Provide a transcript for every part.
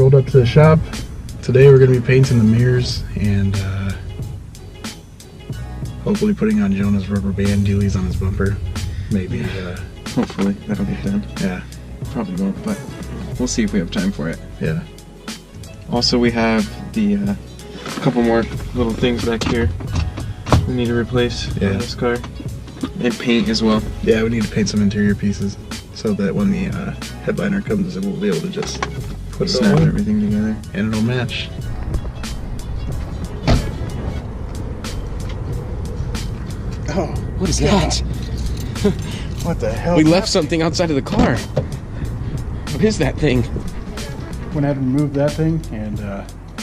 pulled up to the shop. Today we're going to be painting the mirrors and hopefully putting on Jonah's rubber band dealies on his bumper. Maybe. Hopefully that'll get done. Yeah. Probably won't, but we'll see if we have time for it. Yeah. Also, we have the couple more little things back here we need to replace on this car. And paint as well. Yeah, we need to paint some interior pieces so that when the headliner comes, it will be able to just put Snap it all everything together. And it'll match. Oh, what is that? What the hell? We left something outside of the car. What is that thing? Went ahead and removed that thing, and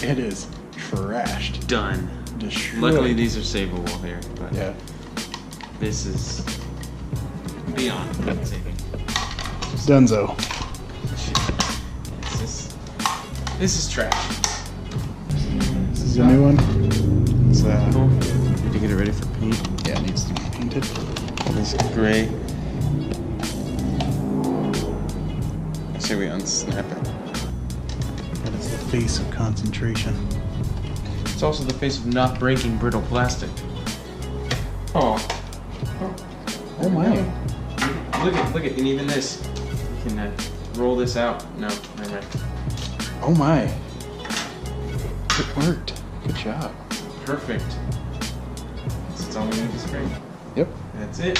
it is trashed. Done. Destroyed. Luckily, these are savable here. But Yeah. this is beyond saving. Dunzo. This is trash. This is a new one. It's Cool. Need to get it ready for paint. yeah, it needs to be painted. This gray. I say we unsnap it. That is the face of concentration. It's also the face of not breaking brittle plastic. Oh. Oh my. Look at, and even this. You can roll this out. No, never mind. Oh my. It worked. Good job. Perfect. That's all we need to spray. Yep. That's it.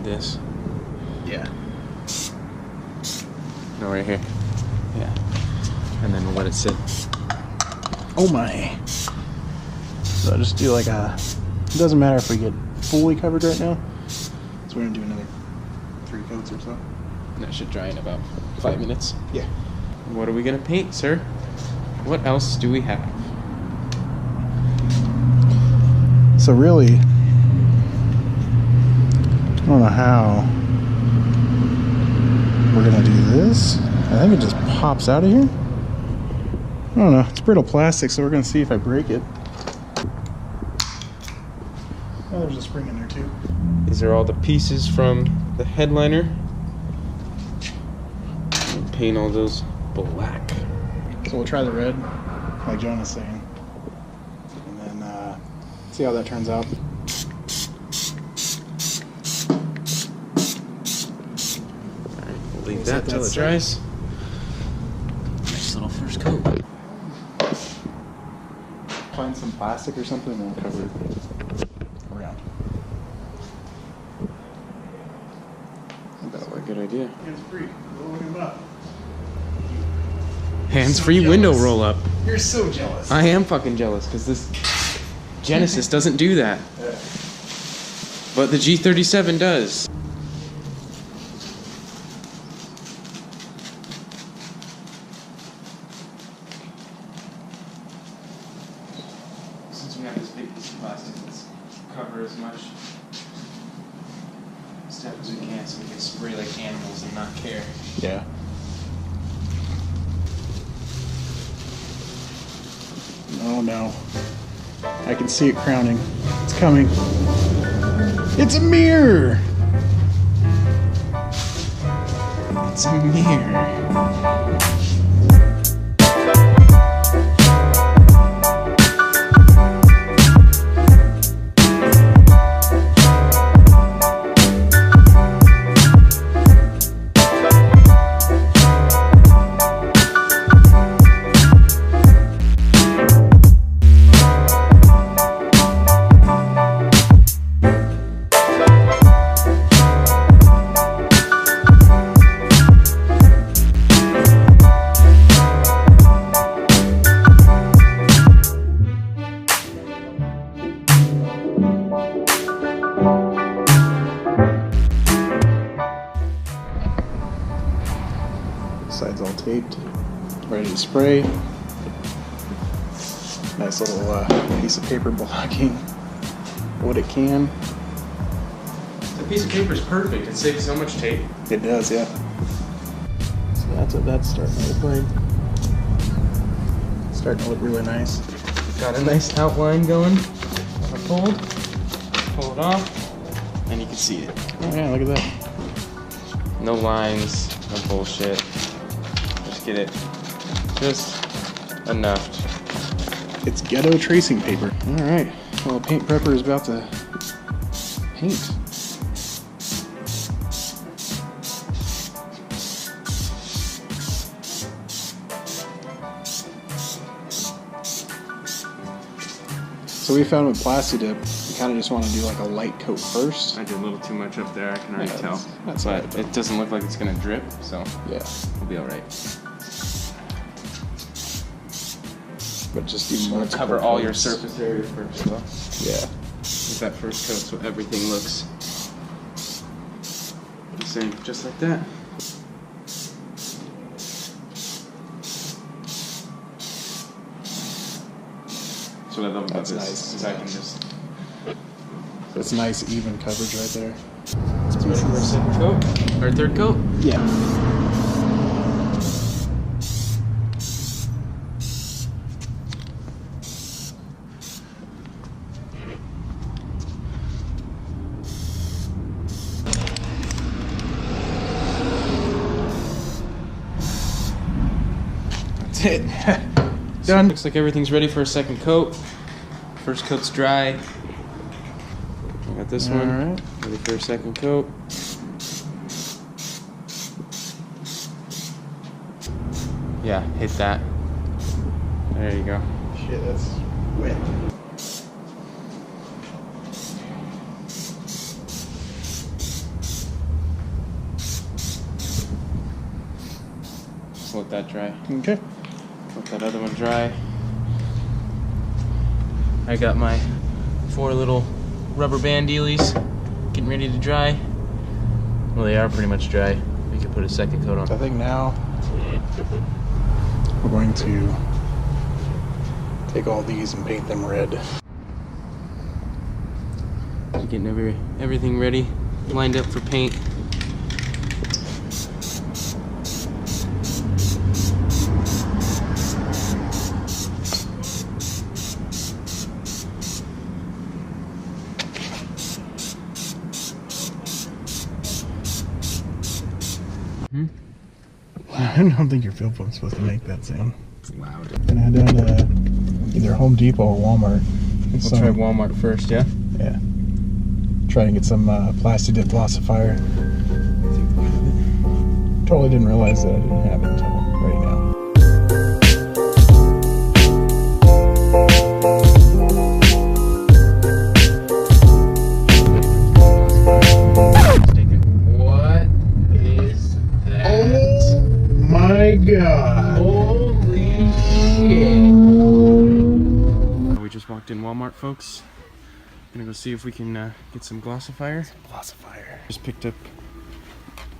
This. Yeah. No, right here. Yeah. And then we'll let it sit. Oh my. So I'll just do like a, it doesn't matter if we get fully covered right now. So we're gonna do another 3 coats or so. And that should dry in about 5 minutes. Yeah. What are we gonna paint, sir? What else do we have? So really, I don't know how we're gonna do this. I think it just pops out of here. I don't know, it's brittle plastic, so we're gonna see if I break it. Oh, there's a spring in there too. These are all the pieces from the headliner. And paint all those black. So we'll try the red, like Jonah's saying. And then see how that turns out. Alright, we'll leave that till it dries. Nice little first coat. Find some plastic or something and we'll cover it around. I think that'll be a good idea. Hands free, rolling him up. Hands-free So window jealous. roll up. You're so jealous. I am fucking jealous because this Genesis doesn't do that. Yeah. But the G37 does. Since we have this big piece of plastic, let's cover as much stuff as we can so we can spray like animals and not care. Yeah. Oh no. I can see it crowning. It's coming. It's a mirror! It's a mirror. Side's all taped, ready to spray. Nice little piece of paper blocking what it can. The piece of paper is perfect. It saves so much tape. It does, yeah. So that's what that's starting to look like. Starting to look really nice. Got a nice outline going. Pull it off, and you can see it. Oh yeah, look at that. No lines, no bullshit. Just get it just enough. It's ghetto tracing paper. All right. Well, paint prepper is about to paint. So we found with Plasti Dip, you kind of just want to do like a light coat first. I did a little too much up there, I can already tell. That's but right, it doesn't look like it's gonna drip, so yeah, we'll be all right. But just do You more. want to cover all your surface area first, though. Yeah. With that first coat, so everything looks the same, just like that. That's what I love about That's this. nice. Is I can just. That's nice, even coverage right there. It's ready for our second coat, or third coat. Yeah. That's it. Done. Looks like everything's ready for a second coat. First coat's dry. I got this one Alright. ready for a second coat. Yeah, hit that. There you go. Shit, that's wet. Just let that dry. Okay. Let that other one dry. I got my 4 little rubber band dealies getting ready to dry. Well, they are pretty much dry. We can put a second coat on. I think now we're going to take all these and paint them red. Just getting everything ready, lined up for paint. I don't think your fill pump's supposed to make that sound. It's loud. Gonna head down to either Home Depot or Walmart. Get We'll try Walmart first, yeah? Yeah. Try and get some Plasti Dip glossifier. Totally didn't realize that I didn't have it until right now. What is that? Oh my god! Holy shit! We just walked in Walmart, folks. Gonna go see if we can get some glossifier. Glossifier. Just picked up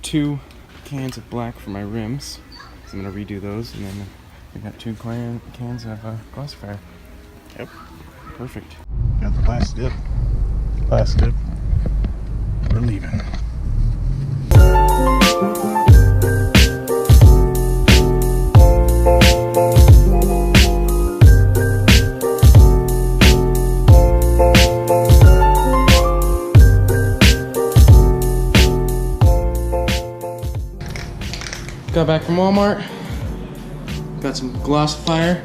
2 cans of black for my rims. So I'm gonna redo those, and then I got 2 cans of glossifier. Yep. Perfect. Got the Plasti Dip. Plasti Dip. We're leaving. Got back from Walmart. Got some glossifier.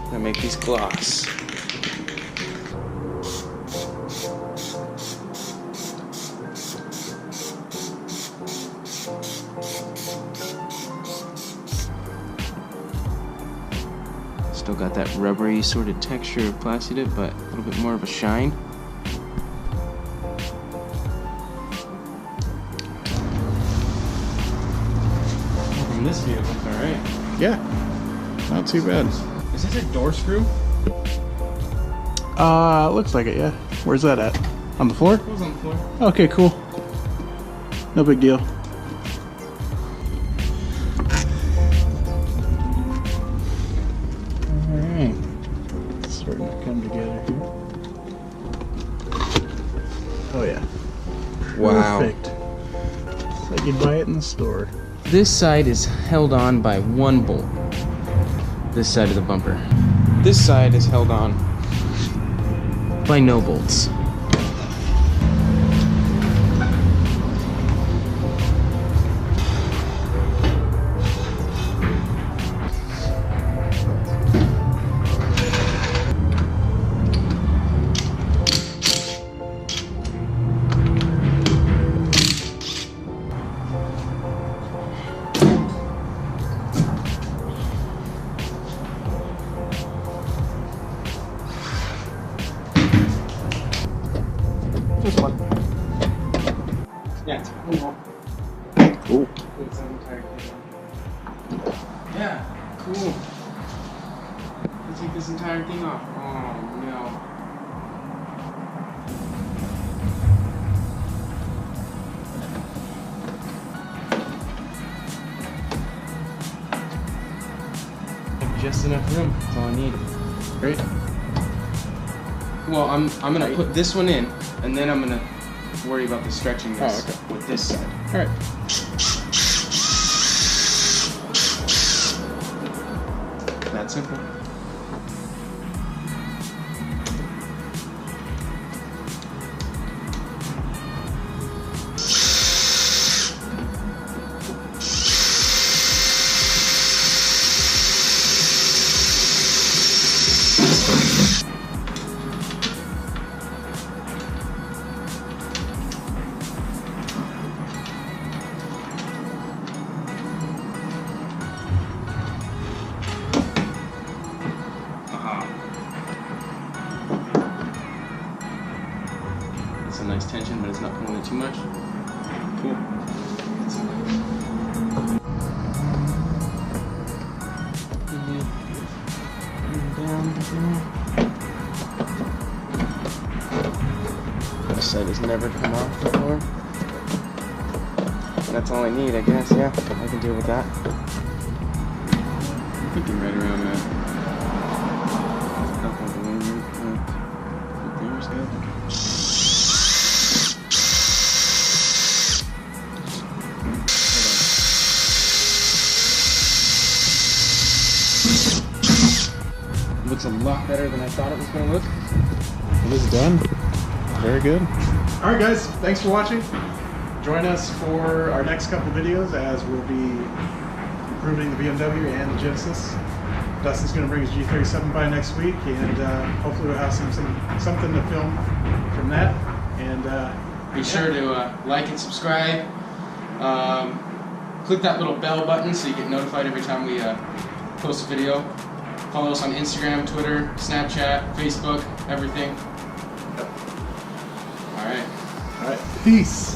Gonna make these gloss. Still got that rubbery sort of texture of Plasti Dip, but a little bit more of a shine. From this view, it's alright. Yeah. Not too bad. Is this a door screw? Looks like it, yeah. Where's that at? On the floor? It was on the floor. Okay, cool. No big deal. Alright. It's starting to come together here. Oh yeah. Wow. Perfect. It's like you'd buy it in the store. This side is held on by 1 bolt. this side of the bumper. This side is held on. By no bolts. Just one. Yeah, it's one more. Cool. Yeah, cool. Let's take this entire thing off. Oh no. Just enough room. That's all I need. Great. Well, I'm gonna put this one in, and then I'm gonna worry about the stretching this okay. with this side. All right. That simple. It's a nice tension, but it's not pulling it too much. Cool. This side has never come off before. That's all I need, I guess. Yeah, I can deal with that. I'm thinking right around that. There's that. Looks a lot better than I thought it was going to look. It is done. Very good. All right, guys. Thanks for watching. Join us for our next couple videos as we'll be improving the BMW and the Genesis. Dustin's going to bring his G37 by next week, and hopefully we'll have something to film from that. And be sure to like and subscribe. Click that little bell button so you get notified every time we post a video. Follow us on Instagram, Twitter, Snapchat, Facebook, everything. All right. Peace.